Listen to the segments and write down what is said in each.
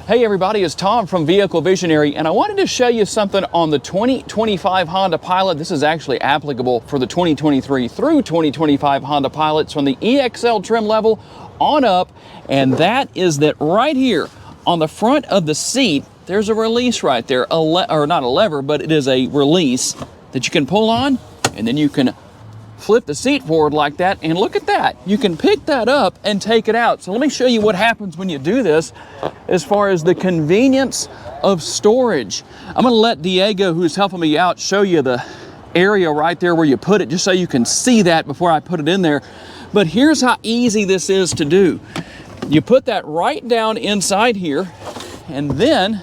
Hey everybody, it's Tom from Vehicle Visionary, and I wanted to show you something on the 2025 Honda Pilot. This is actually applicable for the 2023 through 2025 Honda Pilots from the EXL trim level on up, and that is that right here on the front of the seat, there's a release right there, or not a lever, but it is a release that you can pull on, and then you can flip the seat forward like that, and look at that. You can pick that up and take it out. So let me show you what happens when you do this as far as the convenience of storage. I'm gonna let Diego, who's helping me out, show you the area right there where you put it, just so you can see that before I put it in there. But here's how easy this is to do. You put that right down inside here, and then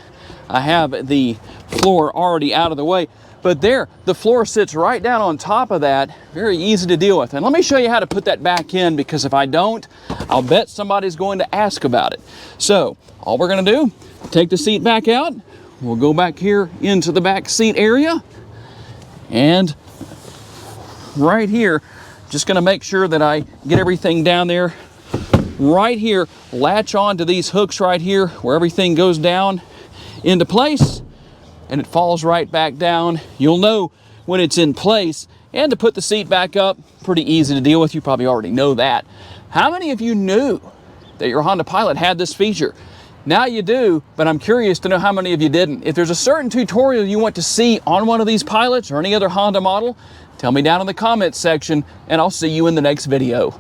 I have the floor already out of the way. But there, the floor sits right down on top of that. Very easy to deal with. And let me show you how to put that back in, because if I don't, I'll bet somebody's going to ask about it. So all we're gonna do, take the seat back out. We'll go back here into the back seat area. And right here, just gonna make sure that I get everything down there. Right here, latch on to these hooks right here where everything goes down into place. And it falls right back down. You'll know when it's in place. And to put the seat back up, pretty easy to deal with. You probably already know that. How many of you knew that your Honda Pilot had this feature? Now you do, but I'm curious to know how many of you didn't. If there's a certain tutorial you want to see on one of these Pilots or any other Honda model, tell me down in the comments section, and I'll see you in the next video.